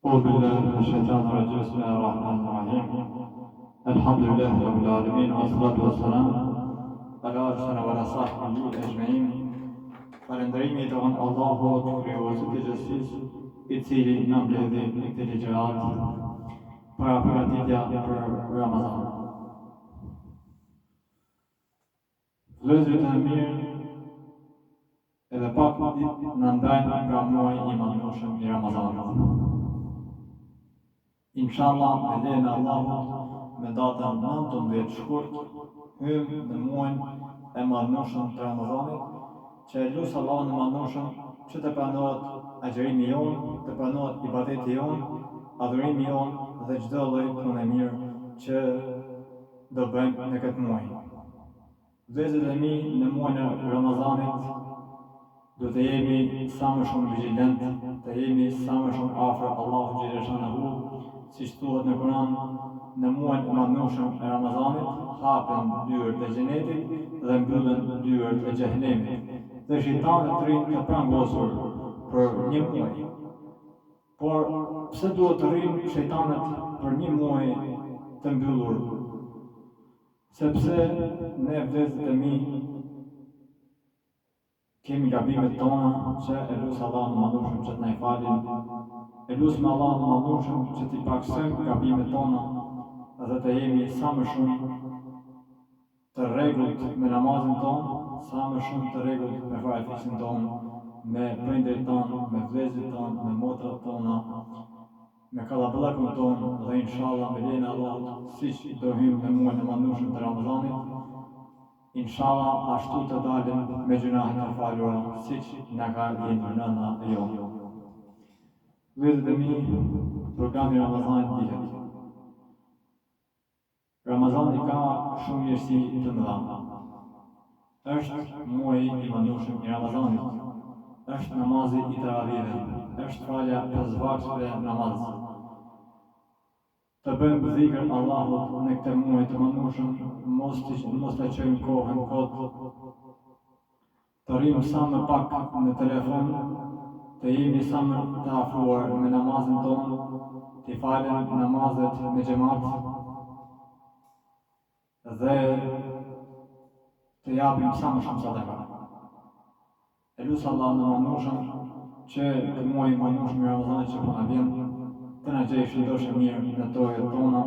أعوذ بالله من الشيطان الرجيم بسم الله الرحمن الرحيم الحمد لله رب العالمين والصلاة والسلام على أشرف صحبه أجمعين. Falëndërimi të vonë Allahut, krijuesit të gjithësisë, I cili na mbledhi në këtë ligjërat para përgatitja për Ramazan. Vëllezërit e mirë, edhe pak ditë na ndajnë nga muaji I madhëshëm I Ramazanit. Inshallah, me lejen e Allahut, me datën 19 shkurt, hym në muajin e madhëshëm të Ramazanit, që lusë Allahun e madhëshëm që të pranohet agjerimi jon, të pranohet ibadeti jon, adhurimi jon dhe çdo lloj pune e mirë që do bëjmë në këtë muaj. Vëllezërit e mi, në muajin e Ramazanit do të jemi sa më shumë vigjilent, të jemi sa më shumë afër Allahut xhaleshanehu, siç thuhet në Kur'an, në muajin e madhëshëm e Ramazanit hapen dyert e xhenetit dhe mbyllen dyert e xhehenemit. Dhe shejtanët të rrinë të prangosur për një muaj. Por pse duhet të rrinë shejtanët për një muaj të mbyllur? Sepse ne vëllezërit e mi kemi gabimet tona që e lutem Allahun e madhëshëm që të na I falin. E lutem Allahun e madhëshëm që t'i paksojmë gabimet tona dhe të jemi sa më shumë të rregullt me namazin tonë, sa më shumë të rregullt me farafisin tonë, me prindërit tonë, me vëllezërit tonë, me motrat tona, me kallabllakun tonë dhe inshallah me lejen e Allahut, siç do hyjmë në muajin e madhëshëm të Ramazanit, inshallah ashtu të dalim me gjunahet e falura, siç na ka lindur nëna e jonë. Vëllezërit e mi, programi I Ramazanit dihet. Ramazani ka shumë mirësi të mëdha. Është muaji I madhëshëm I Ramazanit, është namazi I taravive, është falja 5 vakte namaz. Të bëjmë zikër Allahut në këtë muaj të madhëshëm, mos ta çojmë kohën kot, të rrimë sa më pak në telefon, të jemi sa më të afruar me namazin tonë, të falem namazet me xhamat dhe të japim sa më shumë sadaka. E lutem Allahun e madhëshëm që këtë muaj I madhëshëm I Ramazanit që po na vjen, të na gjejë shëndoshë mirë në tojet tona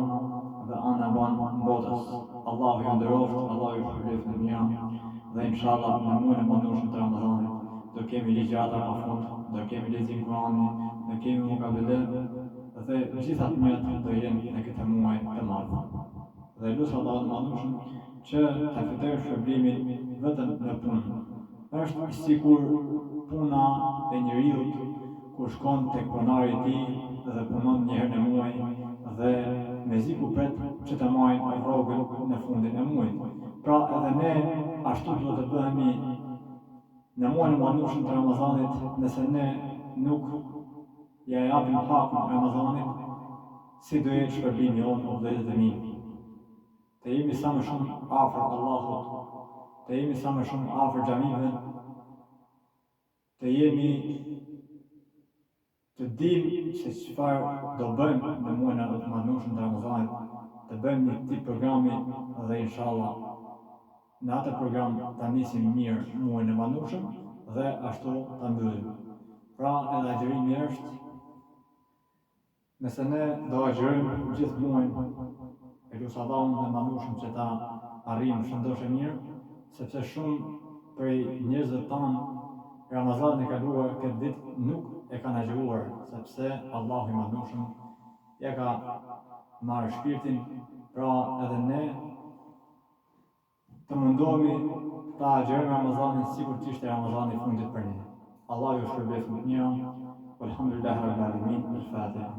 dhe anë banë botës. Allahu ju nderoft, Allahu ju shpërblet në mira dhe inshallah në muajin e madhëshëm të Ramazanit do kemi ligjëra pafund, do kemi lexim Kur'ani, do kemi mukabele dhe gjitha të mirat do jenë në këtë muaj të madh. Dhe lutem Allahun e madhëshëm që ta fitojmë shpërblimin vetëm në punë. Është sikur puna e njeriut kur shkon tek pronari I tij dhe punon një herë në muaj dhe mezi ku pret që të marrin rrogën në fundin e muajit. Pra edhe ne ashtu duhet të bëhemi në muajin e madhëshëm të Ramazanit, nëse ne nuk ja japim hakun Ramazanit, si do jetë shpërblimi jonë o vëllezërit e mi. Të jemi sa më shumë afër Allahut, të jemi sa më shumë afër xhamive, të jemi të dimë se çfarë do bëjmë në muajin e madhëshëm të Ramazanit, të bëjmë një tip programi dhe inshallah në atë program ta nisim mirë muajin e madhëshëm dhe ashtu ta mbyllim. Pra edhe agjerimi është, nëse ne do agjerojmë gjithë muajin, e lutem Allahun e madhëshëm që ta arrijmë shëndoshë mirë, sepse shumë prej njerëzve tanë Ramazanin e kaluar këtë ditë nuk e kanë agjeruar, sepse Allahu I madhëshëm ja ka marrë shpirtin, pra edhe ne të mundohemi ta agjerojmë Ramazanin sikur të ishte Ramazani I fundit për ne. Allahu ju shpërblet më të mira. Walhamdulillahi rabbil alamin. Al-Fatiha.